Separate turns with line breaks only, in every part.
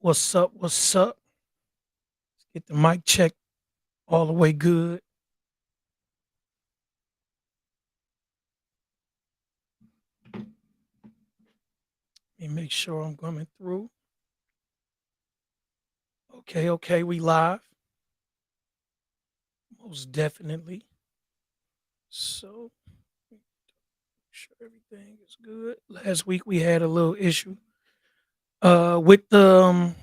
What's up? What's up? Get the mic check all the way good. Let me make sure I'm coming through. Okay, we live. Most definitely. So make sure everything is good. Last week we had a little issue with the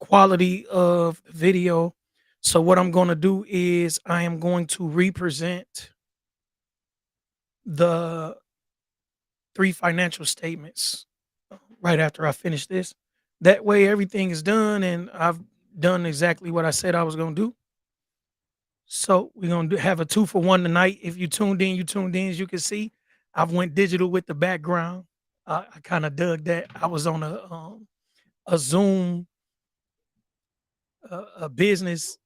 quality of the video. So what I'm gonna do is I am going to represent the three financial statements right after I finish this. That way, everything is done, and I've done exactly what I said I was going to do. So we're going to have a 2-for-1 tonight. If you tuned in, you tuned in. As you can see, I've went digital with the background. I kind of dug that. I was on a Zoom, a business.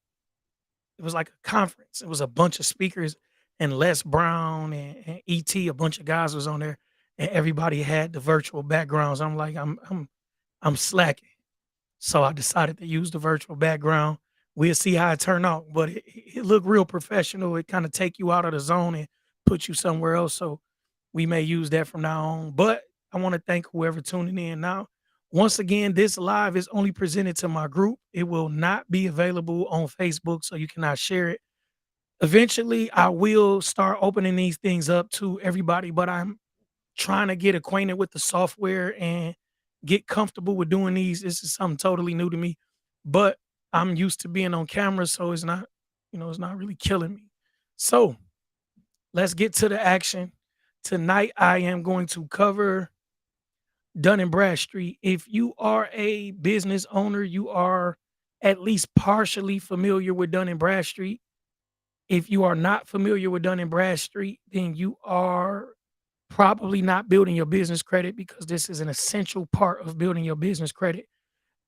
It was like a conference. It was a bunch of speakers, and Les Brown and ET. A bunch of guys was on there, and everybody had the virtual backgrounds. I'm like, I'm slacking. So I decided to use the virtual background. We'll see how it turned out, but it looked real professional. It kind of take you out of the zone and put you somewhere else. So we may use that from now on. But I want to thank whoever tuning in now. Once again, this live is only presented to my group. It will not be available on Facebook, so you cannot share it. Eventually, I will start opening these things up to everybody, but I'm trying to get acquainted with the software and get comfortable with doing these. This is something totally new to me, but I'm used to being on camera, so it's not, it's not really killing me. So let's get to the action. Tonight, I am going to cover Dun and Bradstreet. If you are a business owner, you are at least partially familiar with Dun and Bradstreet. If you are not familiar with Dun and Bradstreet, then you are probably not building your business credit, because this is an essential part of building your business credit.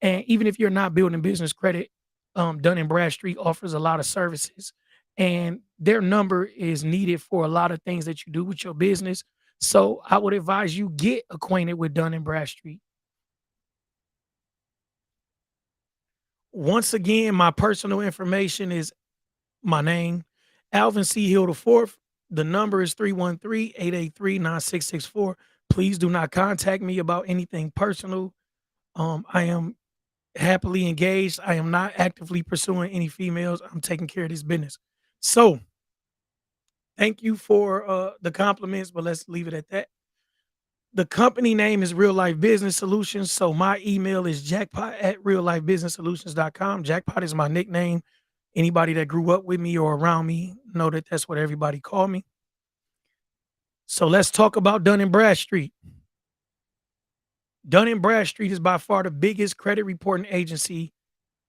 And even if you're not building business credit, Dun and Bradstreet offers a lot of services, and their number is needed for a lot of things that you do with your business. So I would advise you get acquainted with Dun and Bradstreet. Once again, my personal information is my name, Alvin C. Hill the fourth. The number is 313-883-9664. Please do not contact me about anything personal. I am happily engaged. I am not actively pursuing any females. I'm taking care of this business. So thank you for the compliments, but let's leave it at that. The company name is Real Life Business Solutions. So my email is jackpot@reallifebusinesssolutions.com. Jackpot is my nickname. Anybody that grew up with me or around me know that that's what everybody call me. So let's talk about Dun and Bradstreet. Dun and Bradstreet is by far the biggest credit reporting agency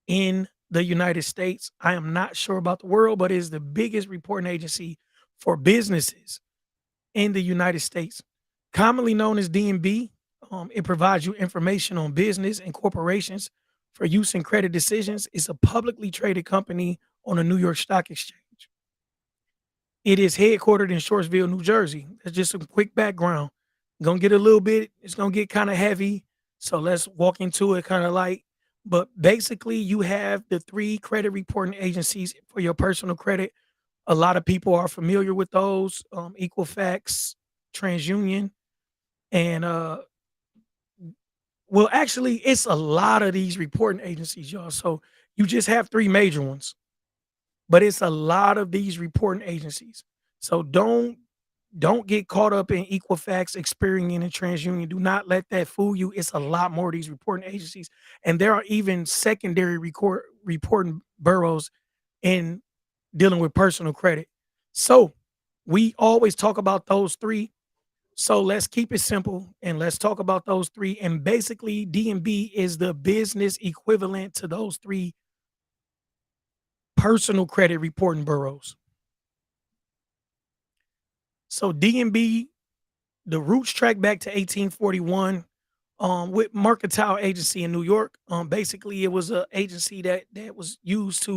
in the United States. I am not sure about the world, but it is the biggest reporting agency for businesses in the United States. Commonly known as DNB, it provides you information on business and corporations for use in credit decisions. It's a publicly traded company on the New York Stock Exchange. It is headquartered in Shortsville, New Jersey. That's just some quick background. Gonna get a little bit, it's gonna get kind of heavy. So let's walk into it kind of light. But basically, you have the three credit reporting agencies for your personal credit. A lot of people are familiar with those: Equifax, TransUnion, and well, actually, it's a lot of these reporting agencies, y'all. So you just have three major ones, but it's a lot of these reporting agencies. So don't get caught up in Equifax, Experian, and TransUnion. Do not let that fool you. It's a lot more of these reporting agencies, and there are even secondary reporting bureaus in dealing with personal credit. So we always talk about those three. So let's keep it simple and let's talk about those three. And basically, DMB is the business equivalent to those three personal credit reporting bureaus. So DMB, the roots track back to 1841, with Mercantile Agency in New York. Basically, it was an agency that was used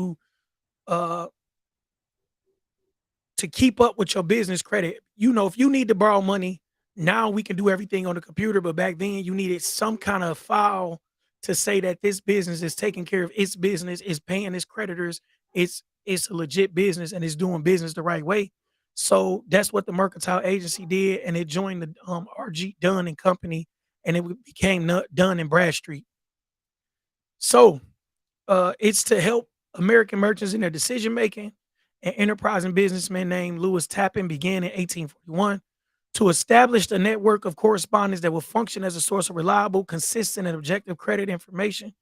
uh, to keep up with your business credit. If you need to borrow money, now we can do everything on the computer, but back then you needed some kind of file to say that this business is taking care of its business, is paying its creditors, it's a legit business and it's doing business the right way. So that's what the mercantile agency did, and it joined the RG Dunn and Company, and became Dunn and Bradstreet. So it's to help American merchants in their decision making. An enterprising businessman named Lewis Tappan began in 1841 to establish a network of correspondence that will function as a source of reliable, consistent, and objective credit information.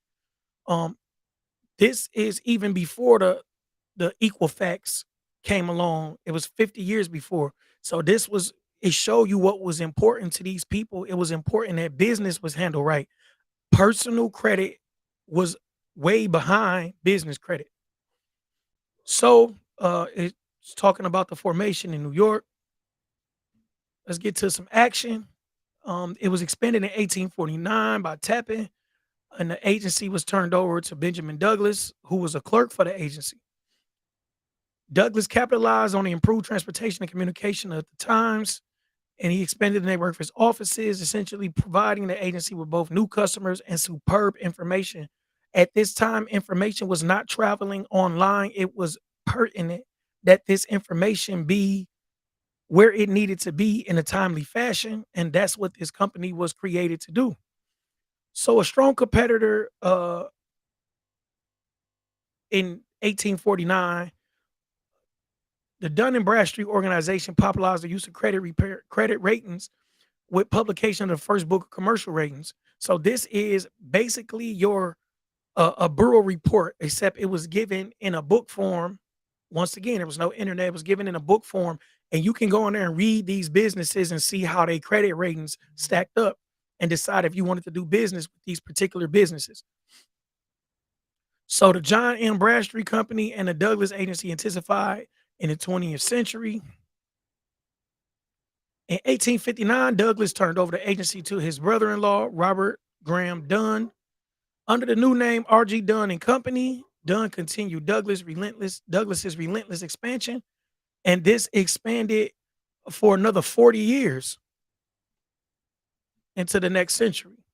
Um, this is even before the Equifax came along. It was 50 years before. So this was it showed you what was important to these people. It was important that business was handled right. Personal credit was way behind business credit. So it's talking about the formation in New York. Let's get to some action. It was expanded in 1849 by Tappan, and the agency was turned over to Benjamin Douglas, who was a clerk for the agency. Douglas capitalized on the improved transportation and communication of the times, and he expanded the network of his offices, essentially providing the agency with both new customers and superb information. At this time, information was not traveling online. It was pertinent that this information be where it needed to be in a timely fashion, and that's what this company was created to do. So, a strong competitor in 1849, the Dun and Bradstreet organization popularized the use of credit ratings with publication of the first book of commercial ratings. So this is basically your a bureau report, except it was given in a book form. Once again, there was no internet; it was given in a book form, and you can go in there and read these businesses and see how their credit ratings stacked up, and decide if you wanted to do business with these particular businesses. So the John M. Bradstreet Company and the Douglas Agency intensified in the 20th century. In 1859, Douglas turned over the agency to his brother-in-law, Robert Graham Dunn. Under the new name R.G. Dunn and Company, Dunn continued Douglas's relentless expansion, and this expanded for another 40 years into the next century.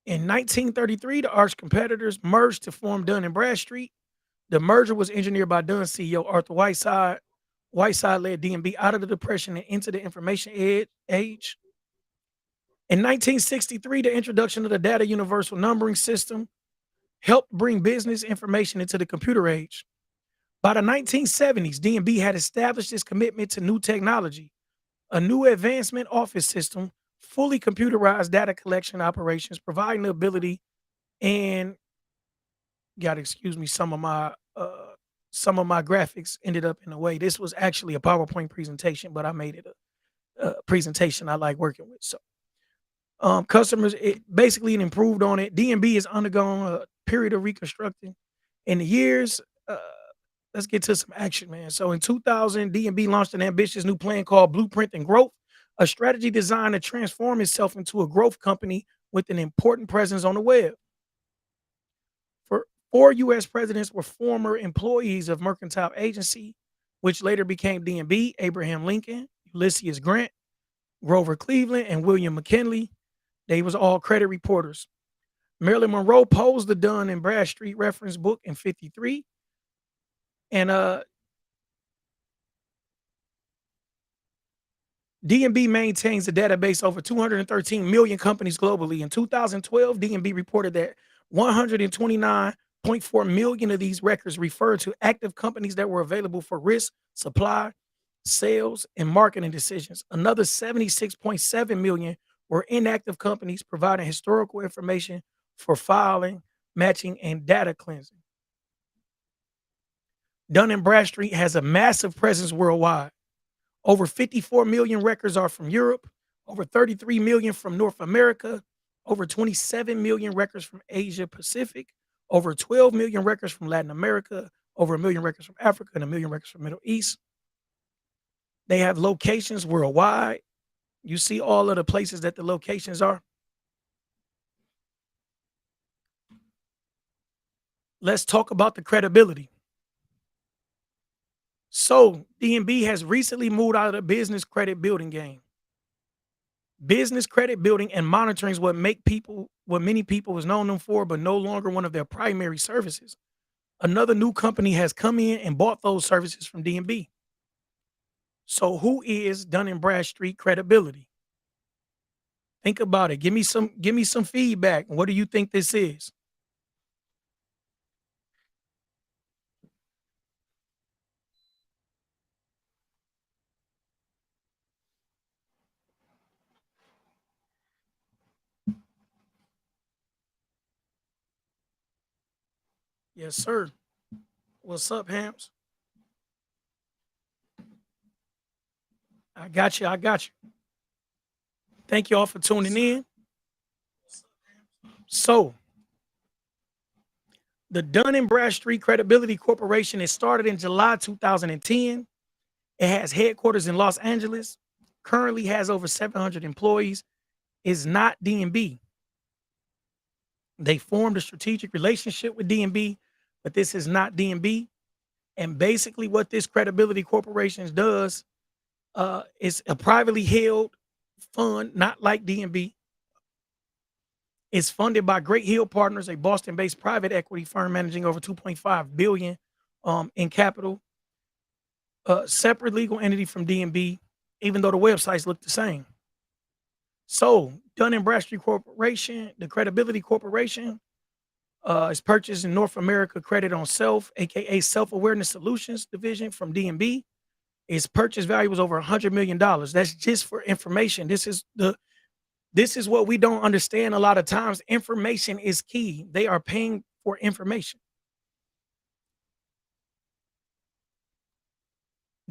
In 1933, the arch competitors merged to form Dunn and Bradstreet. The merger was engineered by Dunn CEO Arthur Whiteside. Whiteside led D&B out of the depression and into the information age. In 1963, the introduction of the Data Universal Numbering System helped bring business information into the computer age. By the 1970s, D&B had established its commitment to new technology, a new advancement office system, fully computerized data collection operations, providing the ability and gotta excuse me, some of my graphics ended up in a way. This was actually a PowerPoint presentation, but I made it a presentation I like working with. So customers, it basically it improved on it. DNB has undergone a period of reconstructing in the years. Uh, let's get to some action, man. So in 2000, DNB launched an ambitious new plan called Blueprint and Growth, a strategy designed to transform itself into a growth company with an important presence on the web. For four U.S. presidents were former employees of Mercantile Agency, which later became DNB: Abraham Lincoln, Ulysses Grant, Grover Cleveland, and William McKinley. They was all credit reporters. Marilyn Monroe posed the Dun and Bradstreet reference book in 53. And DNB maintains a database over 213 million companies globally. In 2012, DNB reported that 129.4 million of these records referred to active companies that were available for risk, supply, sales, and marketing decisions. Another 76.7 million were inactive companies providing historical information for filing, matching, and data cleansing. Dun and Bradstreet has a massive presence worldwide. Over 54 million records are from Europe, over 33 million from North America, over 27 million records from Asia Pacific, over 12 million records from Latin America, over a million records from Africa, and a million records from Middle East. They have locations worldwide. You see all of the places that the locations are. Let's talk about the credibility. So, DNB has recently moved out of the business credit building game. Business credit building and monitoring is what many people has known them for, but no longer one of their primary services. Another new company has come in and bought those services from D&B. So who is Dun and Bradstreet Credibility? Think about it. Give me some feedback. What do you think this is? Yes, sir. What's up, Hams? I got you. I got you. Thank you all for tuning in. So, the Dun and Bradstreet Credibility Corporation is started in July 2010. It has headquarters in Los Angeles. Currently has over 700 employees. Is not D&B. They formed a strategic relationship with D&B, but this is not D&B. And basically, what this Credibility Corporation does is a privately held fund, not like D&B. It's funded by Great Hill Partners, a Boston-based private equity firm managing over 2.5 billion in capital. Separate legal entity from D&B, even though the websites look the same. So, Dun and Bradstreet Corporation, the Credibility Corporation, is purchased in North America Credit on Self, aka Self Awareness Solutions Division from D&B. Its purchase value was over $100 million. That's just for information. This is what we don't understand a lot of times. Information is key. They are paying for information.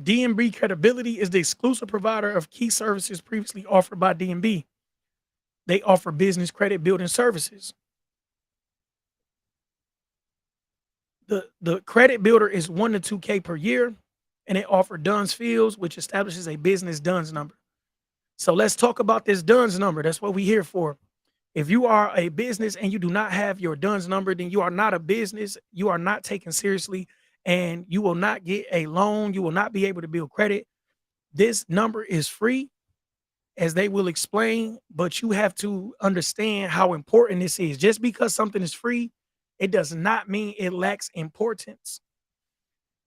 D&B Credibility is the exclusive provider of key services previously offered by D&B. They offer business credit building services. The credit builder is 1 to 2K per year, and they offer Duns Fields, which establishes a business Duns number. So let's talk about this Duns number. That's what we're here for. If you are a business and you do not have your Duns number, then you are not a business. You are not taken seriously, and you will not get a loan. You will not be able to build credit. This number is free, as they will explain, but you have to understand how important this is. Just because something is free, it does not mean it lacks importance.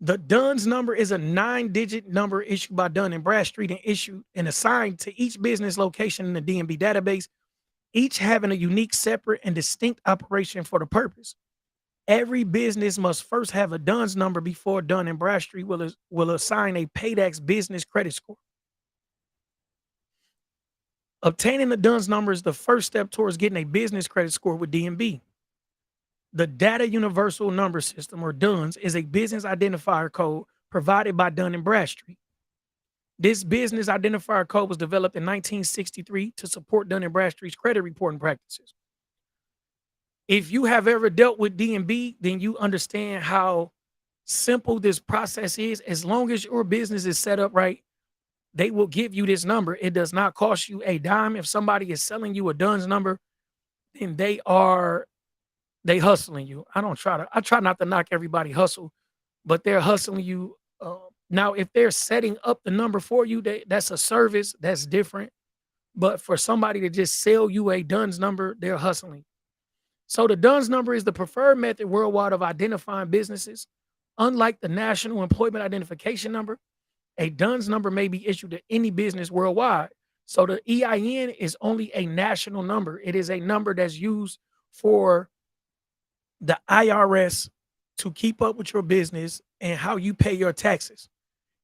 The Duns number is a 9-digit number issued by Dun and Bradstreet and issued and assigned to each business location in the D&B database, each having a unique, separate, and distinct operation for the purpose. Every business must first have a Duns number before Dun and Bradstreet will assign a Paydex business credit score. Obtaining the Duns number is the first step towards getting a business credit score with D&B. The Data Universal Number System, or DUNS, is a business identifier code provided by Dun and Bradstreet. This business identifier code was developed in 1963 to support Dun and Bradstreet's credit reporting practices. If you have ever dealt with D&B, then you understand how simple this process is. As long as your business is set up right, they will give you this number. It does not cost you a dime. If somebody is selling you a DUNS number, then they hustling you. I try not to knock everybody hustle, but they're hustling you. Now, if they're setting up the number for you, that's a service that's different. But for somebody to just sell you a DUNS number, they're hustling. So the DUNS number is the preferred method worldwide of identifying businesses. Unlike the National Employment Identification Number, a DUNS number may be issued to any business worldwide. So the EIN is only a national number. It is a number that's used for the IRS to keep up with your business and how you pay your taxes.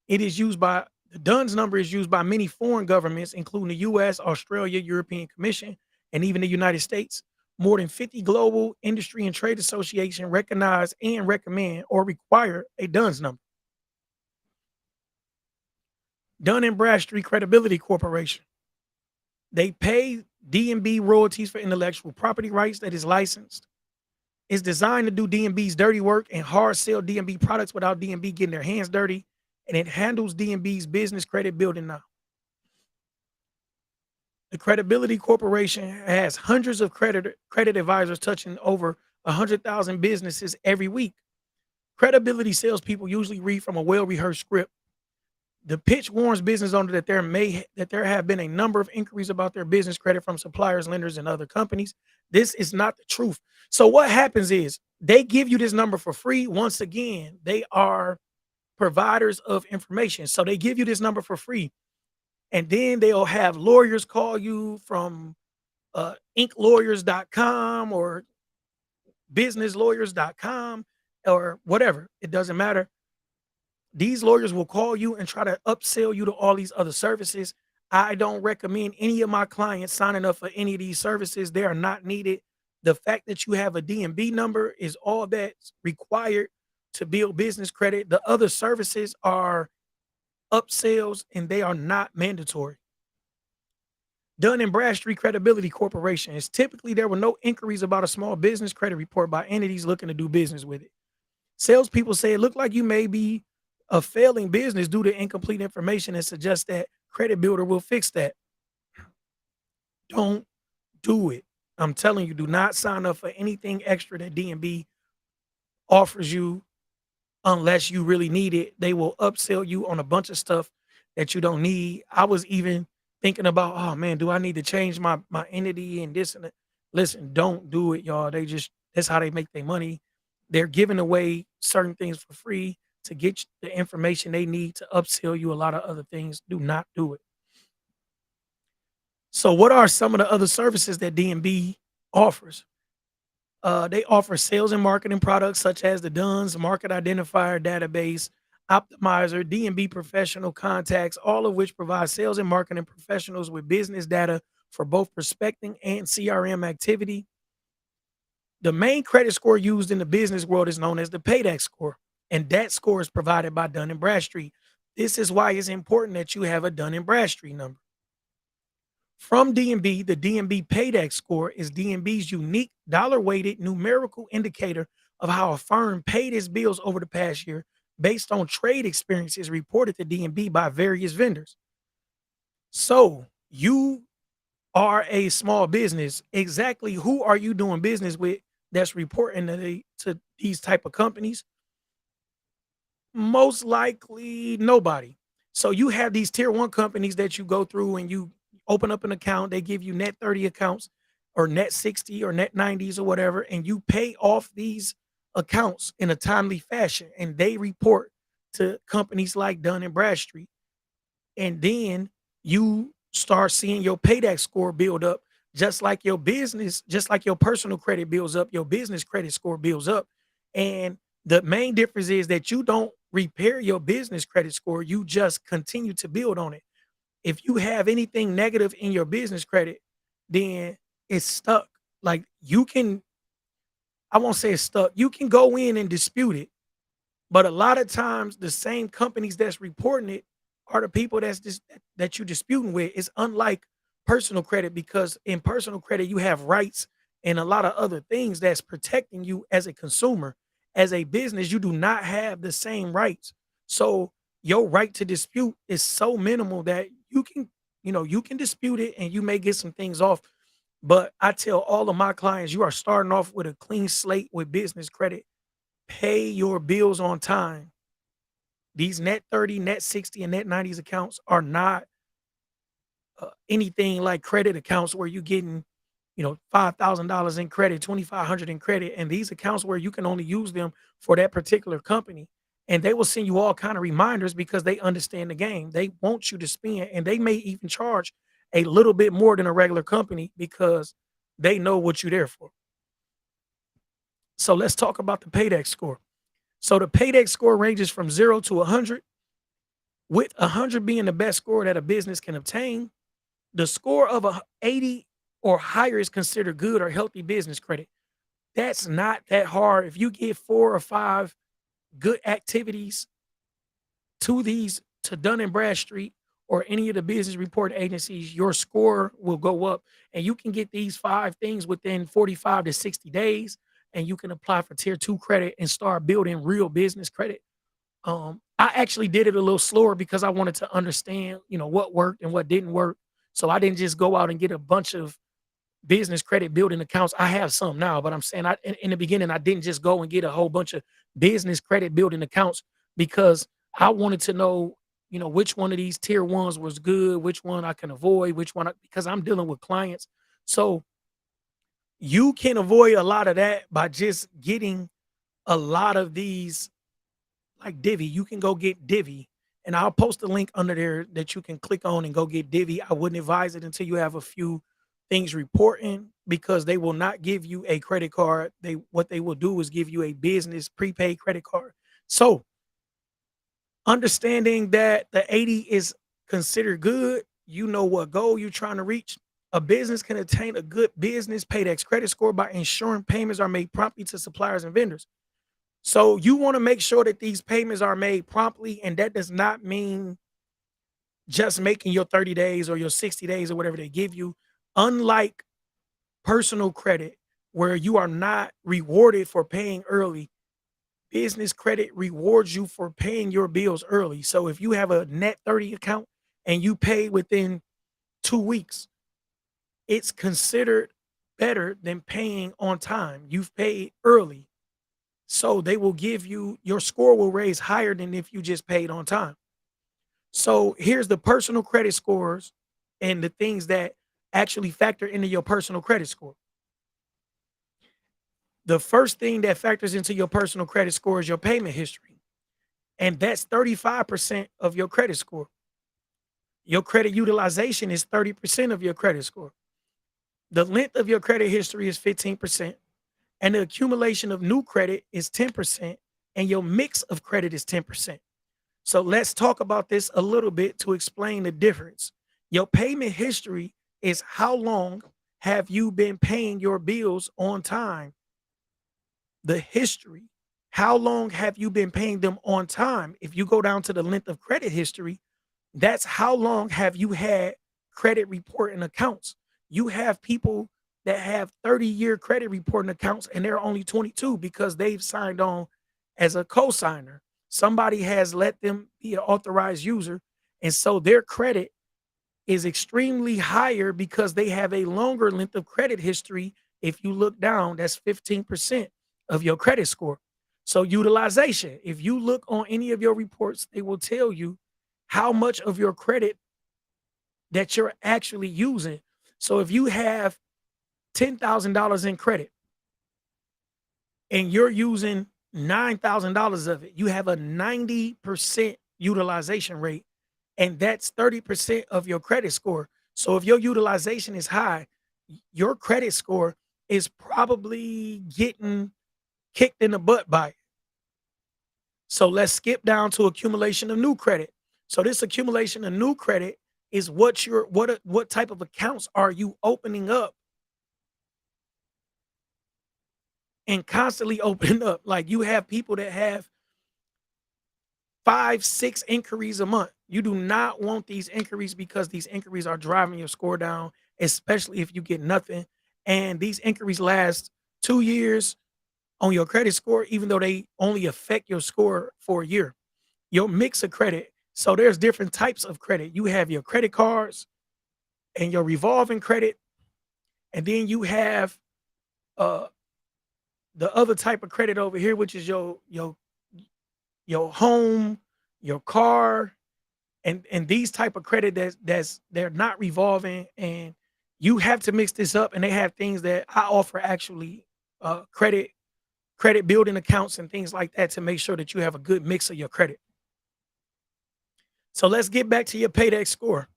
The DUNS number is used by many foreign governments, including the US, Australia, European Commission, and even the United States. More than 50 global industry and trade associations recognize and recommend or require a DUNS number. Dun and Bradstreet Credibility Corporation. They pay D&B royalties for intellectual property rights that is licensed. It's designed to do D&B's dirty work and hard sell D&B products without D&B getting their hands dirty, and it handles D&B's business credit building now. The Credibility Corporation has hundreds of credit advisors touching over 100,000 businesses every week. Credibility salespeople usually read from a well-rehearsed script. The pitch warns business owners that there have been a number of inquiries about their business credit from suppliers, lenders, and other companies. This is not the truth. So what happens is they give you this number for free. Once again, they are providers of information. So they give you this number for free, and then they'll have lawyers call you from inklawyers.com or businesslawyers.com or whatever. It doesn't matter. These lawyers will call you and try to upsell you to all these other services. I don't recommend any of my clients signing up for any of these services. They are not needed. The fact that you have a DMB number is all that's required to build business credit. The other services are upsells and they are not mandatory. Dun and Bradstreet Credibility Corporation is typically there were no inquiries about a small business credit report by entities looking to do business with it. Salespeople say it looked like you may be a failing business due to incomplete information and suggest that Credit Builder will fix that. Don't do it. I'm telling you, do not sign up for anything extra that DNB offers you unless you really need it. They will upsell you on a bunch of stuff that you don't need. I was even thinking about, oh man, do I need to change my entity and this and that? Listen, don't do it, y'all. That's how they make their money. They're giving away certain things for free to get the information they need to upsell you a lot of other things. Do not do it. So, what are some of the other services that DNB offers? They offer sales and marketing products such as the DUNS Market Identifier Database, Optimizer, DNB Professional Contacts, all of which provide sales and marketing professionals with business data for both prospecting and CRM activity. The main credit score used in the business world is known as the Paydex Score, and that score is provided by Dun& Bradstreet. This is why it's important that you have a Dun& Bradstreet number. From DNB, the DNB Paydex Score is DNB's unique dollar-weighted numerical indicator of how a firm paid its bills over the past year based on trade experiences reported to DNB by various vendors. So you are a small business. Exactly who are you doing business with that's reporting to these type of companies? Most likely nobody. So you have these tier one companies that you go through and you open up an account, they give you net 30 accounts or net 60 or net 90s or whatever, and you pay off these accounts in a timely fashion and they report to companies like Dun and Bradstreet. And then you start seeing your Paydex score build up, just like your business, just like your personal credit builds up, your business credit score builds up. And the main difference is that you don't repair your business credit score, you just continue to build on it. If you have anything negative in your business credit, then it's stuck. Like you can, I won't say it's stuck. You can go in and dispute it, but a lot of times the same companies that's reporting it are the people that you're disputing with. It's unlike personal credit because in personal credit you have rights and a lot of other things that's protecting you as a consumer. As a business, you do not have the same rights. So your right to dispute is so minimal that you can dispute it and you may get some things off. But I tell all of my clients, you are starting off with a clean slate with business credit. Pay your bills on time. These net 30, net 60, and net 90s accounts are not anything like credit accounts where you're getting, $5,000 in credit, 2,500 in credit, and these accounts where you can only use them for that particular company. And they will send you all kind of reminders because they understand the game. They want you to spend, and they may even charge a little bit more than a regular company because they know what you're there for. So let's talk about the Paydex score. So the Paydex score ranges from 0 to 100, with 100 being the best score that a business can obtain. The score of 80 or higher is considered good or healthy business credit. That's not that hard. If you get 4 or 5 good activities to Dun and Bradstreet or any of the business report agencies, your score will go up. And you can get these 5 things within 45 to 60 days, and you can apply for tier 2 credit and start building real business credit. I actually did it a little slower because I wanted to understand, what worked and what didn't work. So I didn't just go out and get a bunch of business credit building accounts. I have some now, but I'm saying in the beginning, I didn't just go and get a whole bunch of business credit building accounts because I wanted to know which one of these tier ones was good, which one I can avoid, because I'm dealing with clients. So you can avoid a lot of that by just getting a lot of these, like Divvy. You can go get Divvy, and I'll post a link under there that you can click on and go get Divvy. I wouldn't advise it until you have a few things reporting, because they will not give you a credit card. What they will do is give you a business prepaid credit card. So understanding that the 80 is considered good, you know what goal you're trying to reach. A business can attain a good business Paydex credit score by ensuring payments are made promptly to suppliers and vendors. So you want to make sure that these payments are made promptly, and that does not mean just making your 30 days or your 60 days or whatever they give you. Unlike personal credit, where you are not rewarded for paying early, business credit rewards you for paying your bills early. So if you have a net 30 account and you pay within 2 weeks, it's considered better than paying on time. You've paid early. So they will give you, your score will raise higher than if you just paid on time. So here's the personal credit scores and the things that actually factor into your personal credit score. The first thing that factors into your personal credit score is your payment history, and that's 35% of your credit score. Your credit utilization is 30% of your credit score. The length of your credit history is 15%, and the accumulation of new credit is 10%, and your mix of credit is 10%. So let's talk about this a little bit to explain the difference. Your payment history is how long have you been paying your bills on time. The history, how long have you been paying them on time? If you go down to the length of credit history, that's how long have you had credit reporting accounts. You have people that have 30-year credit reporting accounts and they're only 22 because they've signed on as a co-signer. Somebody has let them be an authorized user, and so their credit is extremely higher because they have a longer length of credit history. If you look down, that's 15% of your credit score. So utilization, if you look on any of your reports, they will tell you how much of your credit that you're actually using. So if you have $10,000 in credit and you're using $9,000 of it, you have a 90% utilization rate, and that's 30% of your credit score. So if your utilization is high, your credit score is probably getting kicked in the butt by it. So let's skip down to accumulation of new credit. So this accumulation of new credit is what type of accounts are you opening up and constantly opening up. Like, you have people that have 5, 6 inquiries a month. You do not want these inquiries because these inquiries are driving your score down, especially if you get nothing. And these inquiries last 2 years on your credit score, even though they only affect your score for a year. Your mix of credit. So there's different types of credit. You have your credit cards and your revolving credit, and then you have uh the other type of credit over here, which is your home, your car, and these type of credit that's they're not revolving, and you have to mix this up. And they have things that I offer, actually, credit building accounts and things like that, to make sure that you have a good mix of your credit. So let's get back to your Paydex score.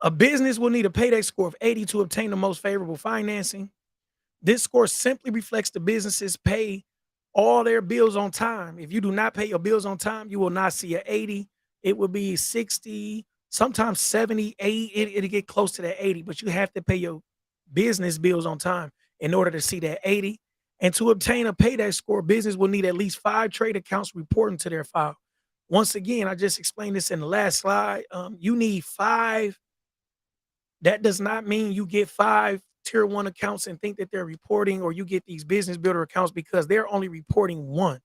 A business will need a Paydex score of 80 to obtain the most favorable financing. This score simply reflects the businesses pay all their bills on time. If you do not pay your bills on time, you will not see an 80. It will be 60, sometimes 78. It'll get close to that 80, but you have to pay your business bills on time in order to see that 80. And to obtain a Paydex score, business will need at least 5 trade accounts reporting to their file. Once again, I just explained this in the last slide. You need 5. That does not mean you get 5 tier 1 accounts and think that they're reporting, or you get these business builder accounts because they're only reporting 1.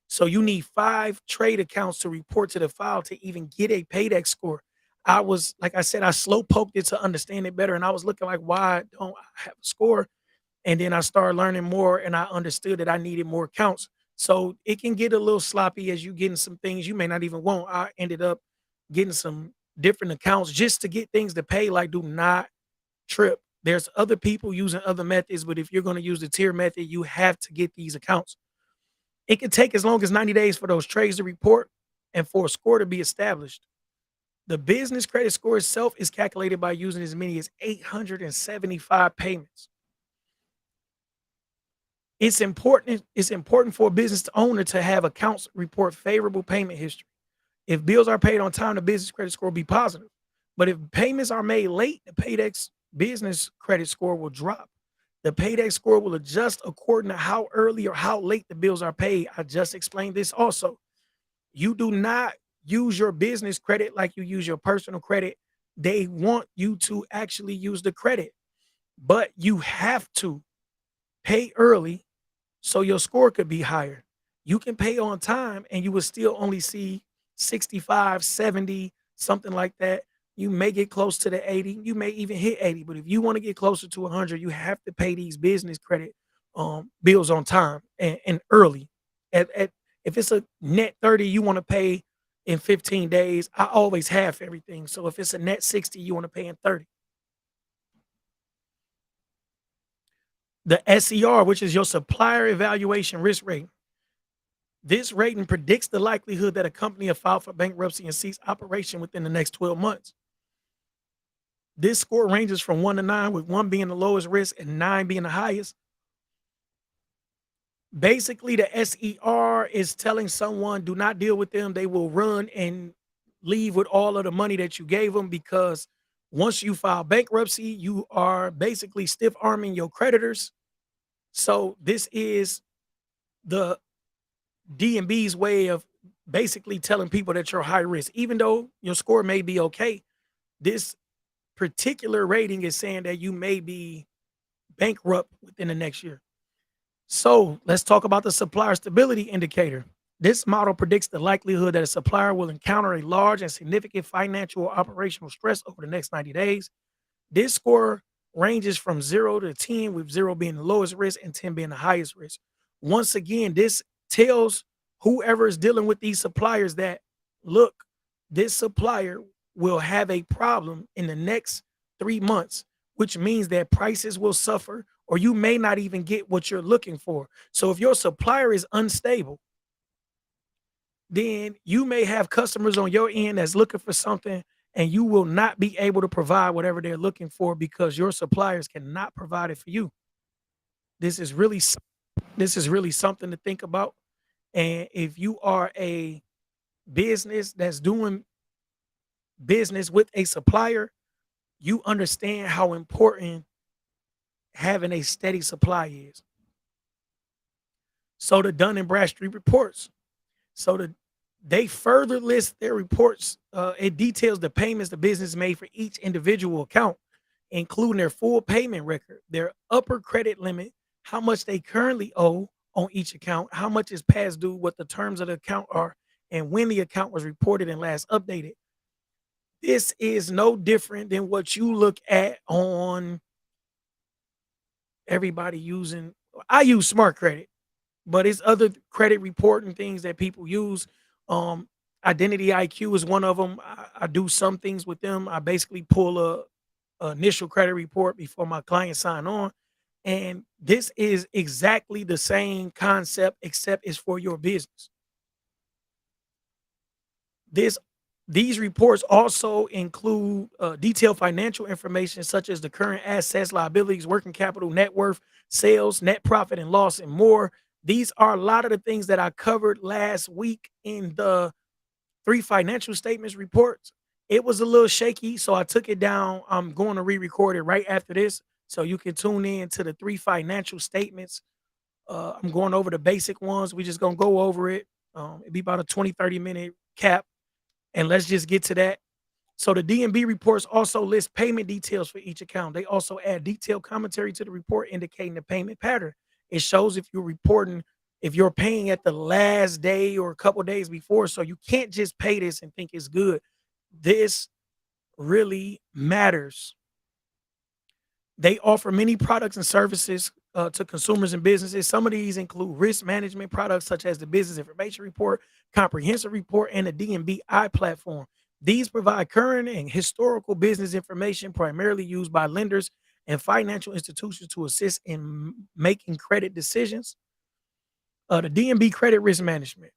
So you need 5 trade accounts to report to the file to even get a Paydex score. Like I said, I slow poked it to understand it better, and I was looking like, why don't I have a score? And then I started learning more, and I understood that I needed more accounts. So it can get a little sloppy as you getting some things you may not even want. I ended up getting some different accounts just to get things to pay. Like, do not trip. There's other people using other methods, but if you're going to use the tier method, you have to get these accounts. It can take as long as 90 days for those trades to report and for a score to be established. The business credit score itself is calculated by using as many as 875 payments. It's important for a business owner to have accounts report favorable payment history. If bills are paid on time, the business credit score will be positive. But if payments are made late, the Paydex business credit score will drop. The Paydex score will adjust according to how early or how late the bills are paid. I just explained this also. You do not use your business credit like you use your personal credit. They want you to actually use the credit, but you have to pay early so your score could be higher. You can pay on time and you will still only see 65, 70, something like that. You may get close to the 80. You may even hit 80. But if you want to get closer to 100, you have to pay these business credit bills on time and early. If it's a net 30, you want to pay in 15 days. I always have everything. So if it's a net 60, you want to pay in 30. The SER, which is your supplier evaluation risk rating. This rating predicts the likelihood that a company will file for bankruptcy and cease operation within the next 12 months. This score ranges from 1 to 9, with 1 being the lowest risk and 9 being the highest. Basically, the SER is telling someone, do not deal with them. They will run and leave with all of the money that you gave them, because once you file bankruptcy, you are basically stiff arming your creditors. So this is the D&B's way of basically telling people that you're high risk. Even though your score may be okay, this particular rating is saying that you may be bankrupt within the next year. So let's talk about the supplier stability indicator. This model predicts the likelihood that a supplier will encounter a large and significant financial or operational stress over the next 90 days. This score ranges from 0 to 10, with 0 being the lowest risk and 10 being the highest risk. Once again, this tells whoever is dealing with these suppliers that, look, this supplier will have a problem in the next 3 months, which means that prices will suffer, or you may not even get what you're looking for. So if your supplier is unstable, then you may have customers on your end that's looking for something, and you will not be able to provide whatever they're looking for because your suppliers cannot provide it for you. This is really something to think about. And if you are a business that's doing business with a supplier, you understand how important having a steady supply is. So the Dun and Bradstreet reports. So they further list their reports. It details the payments the business made for each individual account, including their full payment record, their upper credit limit, how much they currently owe on each account, how much is past due, what the terms of the account are, and when the account was reported and last updated. This is no different than what you look at on everybody using. I use Smart Credit, but it's other credit reporting things that people use. Um, Identity IQ is one of them. I do some things with them. I basically pull a initial credit report before my client sign on, and this is exactly the same concept, except it's for your business. This These reports also include detailed financial information such as the current assets, liabilities, working capital, net worth, sales, net profit and loss, and more. These are a lot of the things that I covered last week in the 3 financial statements reports. It was a little shaky, so I took it down. I'm going to re-record it right after this, so you can tune in to the 3 financial statements. I'm going over the basic ones. We just gonna go over it. It'd be about a 20-30 minute cap, and let's just get to that. So the DNB reports also list payment details for each account. They also add detailed commentary to the report indicating the payment pattern. It shows if you're paying at the last day or a couple days before. So you can't just pay this and think it's good. This really matters. They offer many products and services to consumers and businesses. Some of these include risk management products such as the Business Information Report, Comprehensive Report, and the DNBi platform. These provide current and historical business information primarily used by lenders and financial institutions to assist in making credit decisions. The DNB Credit Risk Management,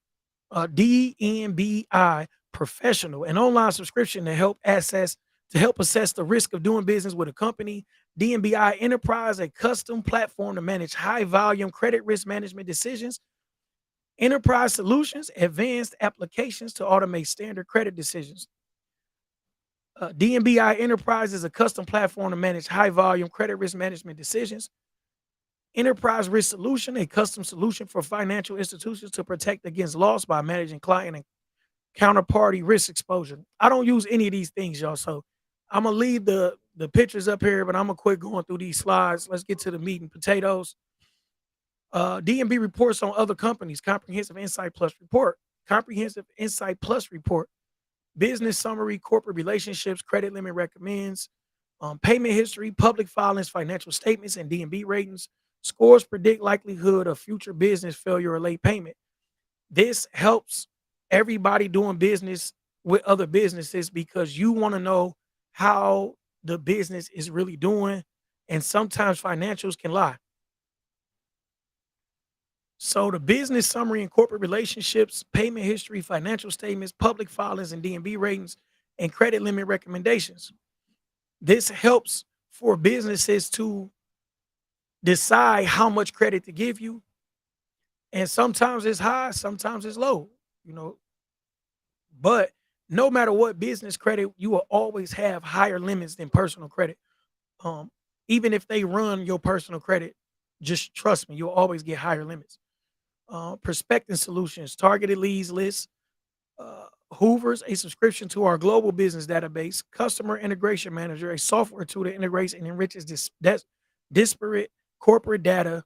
DNBI Professional, an online subscription to help assess the risk of doing business with a company. DNBI Enterprise, a custom platform to manage high volume credit risk management decisions. Enterprise Solutions, advanced applications to automate standard credit decisions. DNBI Enterprise is a custom platform to manage high volume credit risk management decisions. Enterprise Risk Solution, a custom solution for financial institutions to protect against loss by managing client and counterparty risk exposure. I don't use any of these things, y'all. So I'm gonna leave the pictures up here, but I'm gonna quit going through these slides. Let's get to the meat and potatoes. DNB reports on other companies. Comprehensive Insight Plus report. Comprehensive Insight Plus report. Business summary, corporate relationships, credit limit recommends, payment history, public filings, financial statements, and DNB ratings. Scores predict likelihood of future business failure or late payment. This helps everybody doing business with other businesses because you want to know how the business is really doing. And sometimes financials can lie. So the business summary and corporate relationships, payment history, financial statements, public filings, and DNB ratings, and credit limit recommendations. This helps for businesses to decide how much credit to give you. And sometimes it's high, sometimes it's low, you know. But no matter what business credit, you will always have higher limits than personal credit. Um, Even if they run your personal credit, just trust me, you'll always get higher limits. Prospecting solutions, targeted leads lists, Hoover's, a subscription to our global business database, customer integration manager, a software tool that integrates and enriches disparate corporate data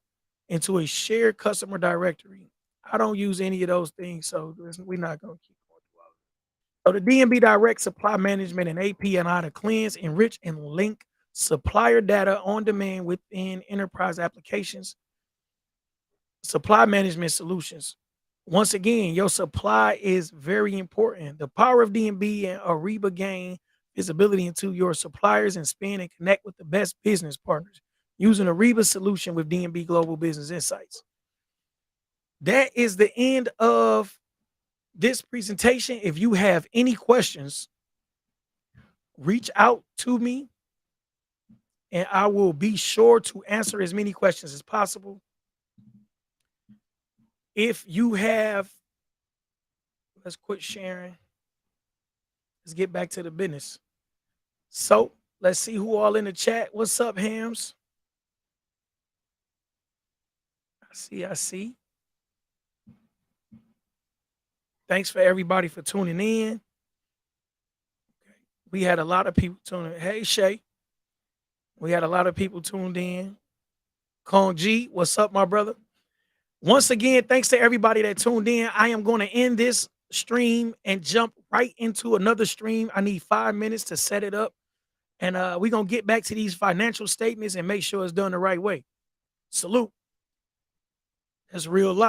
into a shared customer directory. I don't use any of those things, so we're not going to keep going through all of it. So the DMB Direct supply management and API to cleanse, enrich, and link supplier data on demand within enterprise applications. Supply management solutions. Once again, your supply is very important. The power of DMB and Ariba gain visibility into your suppliers and spin and connect with the best business partners using Ariba solution with DMB Global Business Insights. That is the end of this presentation. If you have any questions, reach out to me and I will be sure to answer as many questions as possible. If you have, let's quit sharing. Let's get back to the business. So let's see who all in the chat. What's up, Hams? I see. Thanks for everybody for tuning in. We had a lot of people tuning in. Hey, Shay. We had a lot of people tuned in. Kong G, what's up, my brother? Once again, thanks to everybody that tuned in. I am going to end this stream and jump right into another stream. I need 5 minutes to set it up. And we're going to get back to these financial statements and make sure it's done the right way. Salute. That's real life.